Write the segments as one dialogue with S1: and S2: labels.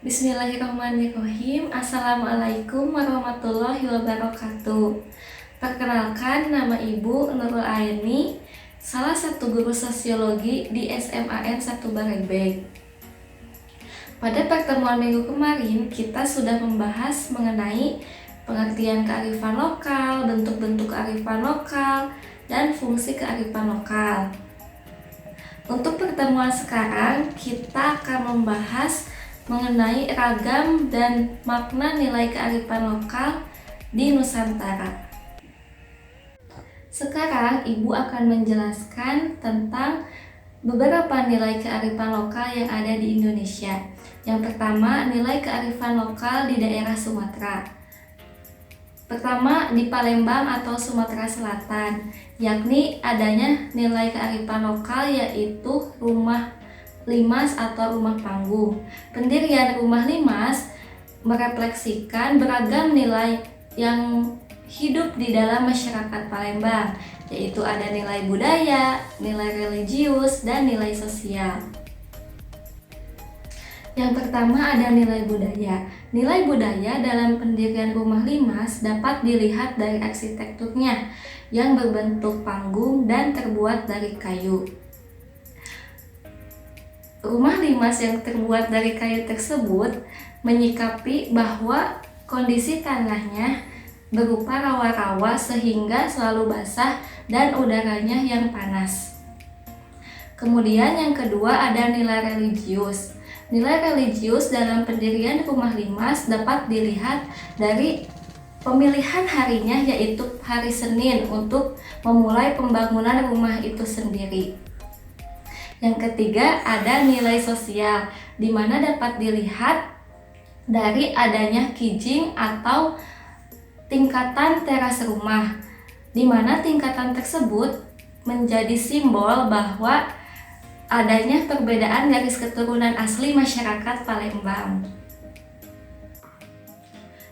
S1: Bismillahirrahmanirrahim. Assalamualaikum warahmatullahi wabarakatuh. Perkenalkan, nama Ibu Nurul Aini, salah satu guru sosiologi di SMAN 1 Barebek. Pada pertemuan minggu kemarin, kita sudah membahas mengenai pengertian kearifan lokal, bentuk-bentuk kearifan lokal, dan fungsi kearifan lokal. Untuk pertemuan sekarang, kita akan membahas mengenai ragam dan makna nilai kearifan lokal di Nusantara. Sekarang Ibu akan menjelaskan tentang beberapa nilai kearifan lokal yang ada di Indonesia. Yang pertama, nilai kearifan lokal di daerah Sumatera. Pertama, di Palembang atau Sumatera Selatan, yakni adanya nilai kearifan lokal yaitu rumah limas atau rumah panggung. Pendirian rumah limas merefleksikan beragam nilai yang hidup di dalam masyarakat Palembang, yaitu ada nilai budaya, nilai religius, dan nilai sosial. Yang pertama ada nilai budaya. Nilai budaya dalam pendirian rumah limas dapat dilihat dari arsitekturnya yang berbentuk panggung dan terbuat dari kayu. Rumah limas yang terbuat dari kayu tersebut menyikapi bahwa kondisi tanahnya berupa rawa-rawa sehingga selalu basah dan udaranya yang panas. Kemudian yang kedua ada nilai religius. Nilai religius dalam pendirian rumah limas dapat dilihat dari pemilihan harinya, yaitu hari Senin untuk memulai pembangunan rumah itu sendiri. Yang ketiga ada nilai sosial, di mana dapat dilihat dari adanya kijing atau tingkatan teras rumah, di mana tingkatan tersebut menjadi simbol bahwa adanya perbedaan garis keturunan asli masyarakat Palembang.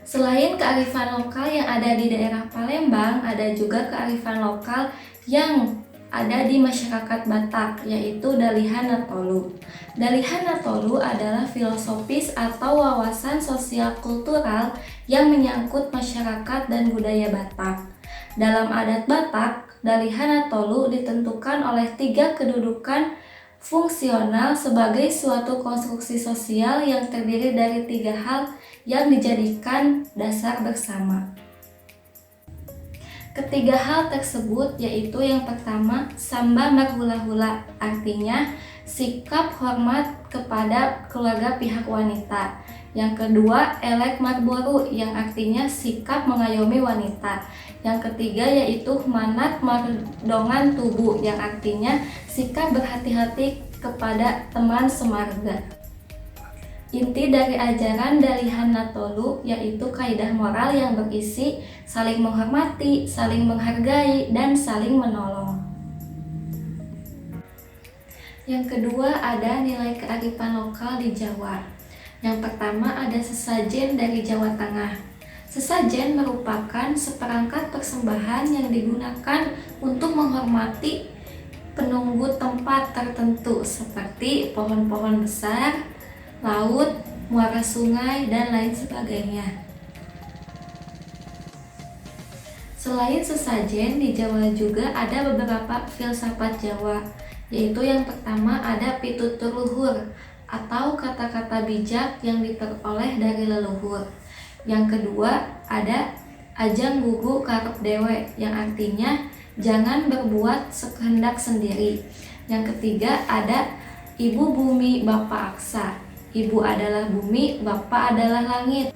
S1: Selain kearifan lokal yang ada di daerah Palembang, ada juga kearifan lokal yang ada di masyarakat Batak, yaitu Dalihan Natolu. Dalihan Natolu adalah filosofis atau wawasan sosial kultural yang menyangkut masyarakat dan budaya Batak. Dalam adat Batak, Dalihan Natolu ditentukan oleh 3 kedudukan fungsional sebagai suatu konstruksi sosial yang terdiri dari 3 hal yang dijadikan dasar bersama. Ketiga hal tersebut yaitu yang pertama samba marhula-hula, artinya sikap hormat kepada keluarga pihak wanita. Yang kedua elek marboru, yang artinya sikap mengayomi wanita. Yang ketiga yaitu manat mardongan tubuh, yang artinya sikap berhati-hati kepada teman semarga. Inti dari ajaran Dalihan Natolu yaitu kaidah moral yang berisi saling menghormati, saling menghargai, dan saling menolong. Yang kedua ada nilai kearifan lokal di Jawa. Yang pertama ada sesajen dari Jawa Tengah. Sesajen merupakan seperangkat persembahan yang digunakan untuk menghormati penunggu tempat tertentu seperti pohon-pohon besar, laut, muara sungai, dan lain sebagainya. Selain sesajen, di Jawa juga ada beberapa filsafat Jawa, yaitu yang pertama ada pitutur luhur atau kata-kata bijak yang diperoleh dari leluhur. Yang kedua ada ajang gugu karep dewe, yang artinya jangan berbuat sekehendak sendiri. Yang ketiga ada ibu bumi bapa aksa. Ibu adalah bumi, Bapa adalah langit.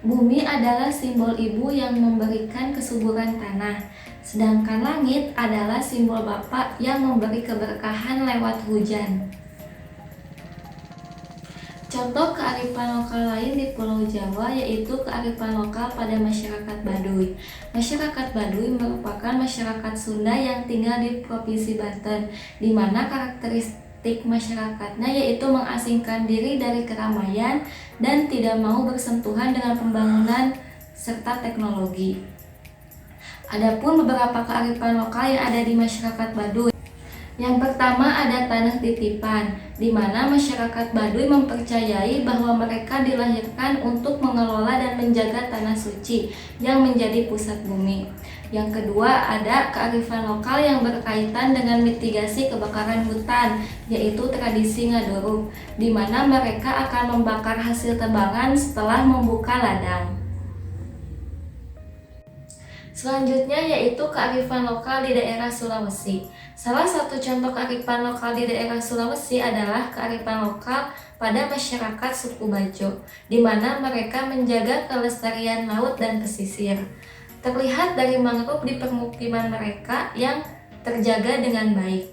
S1: Bumi adalah simbol ibu yang memberikan kesuburan tanah, sedangkan langit adalah simbol Bapa yang memberi keberkahan lewat hujan. Contoh kearifan lokal lain di Pulau Jawa yaitu kearifan lokal pada masyarakat Baduy. Masyarakat Baduy merupakan masyarakat Sunda yang tinggal di Provinsi Banten, di mana karakteristik masyarakatnya yaitu mengasingkan diri dari keramaian dan tidak mau bersentuhan dengan pembangunan serta teknologi. Adapun beberapa kearifan lokal yang ada di masyarakat Baduy Yang pertama ada tanah titipan, di mana masyarakat Baduy mempercayai bahwa mereka dilahirkan untuk mengelola dan menjaga tanah suci yang menjadi pusat bumi. Yang kedua ada kearifan lokal yang berkaitan dengan mitigasi kebakaran hutan, yaitu tradisi ngaduruk, di mana mereka akan membakar hasil tebangan setelah membuka ladang. Selanjutnya yaitu kearifan lokal di daerah Sulawesi. Salah satu contoh kearifan lokal di daerah Sulawesi adalah kearifan lokal pada masyarakat suku Bajo, di mana mereka menjaga kelestarian laut dan pesisir. Terlihat dari mangrove di permukiman mereka yang terjaga dengan baik.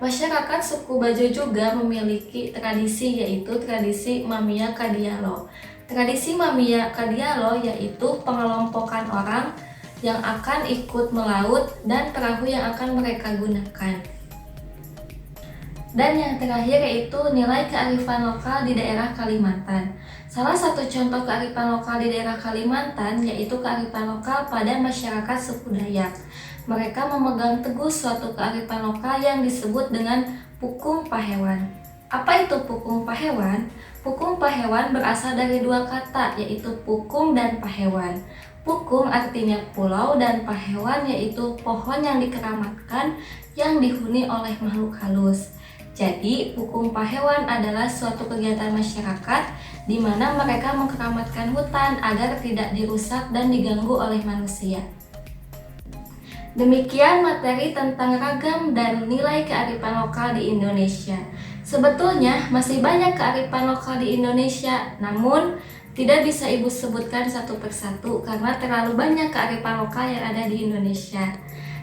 S1: Masyarakat suku Bajo juga memiliki tradisi yaitu tradisi Mamia Kadialo. Tradisi Mamia Kadialo yaitu pengelompokan orang yang akan ikut melaut dan perahu yang akan mereka gunakan. Dan yang terakhir yaitu nilai kearifan lokal di daerah Kalimantan. Salah satu contoh kearifan lokal di daerah Kalimantan yaitu kearifan lokal pada masyarakat suku Dayak. Mereka memegang teguh suatu kearifan lokal yang disebut dengan Pukung Pahewan. Apa itu Pukung Pahewan? Pukung Pahewan berasal dari dua kata yaitu Pukung dan Pahewan. Pukung artinya pulau dan pahewan yaitu pohon yang dikeramatkan yang dihuni oleh makhluk halus. Jadi, Pukung Pahewan adalah suatu kegiatan masyarakat di mana mereka mengkeramatkan hutan agar tidak dirusak dan diganggu oleh manusia. Demikian materi tentang ragam dan nilai kearifan lokal di Indonesia. Sebetulnya masih banyak kearifan lokal di Indonesia, namun tidak bisa Ibu sebutkan satu persatu karena terlalu banyak kearifan lokal yang ada di Indonesia.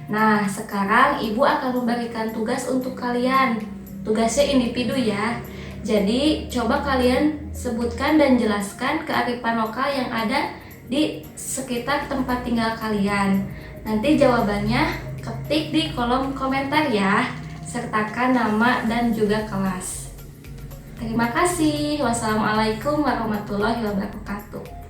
S1: Nah, sekarang Ibu akan memberikan tugas untuk kalian. Tugasnya individu ya. Jadi, coba kalian sebutkan dan jelaskan kearifan lokal yang ada di sekitar tempat tinggal kalian. Nanti jawabannya ketik di kolom komentar ya. Sertakan nama dan juga kelas. Terima kasih. Wassalamualaikum warahmatullahi wabarakatuh.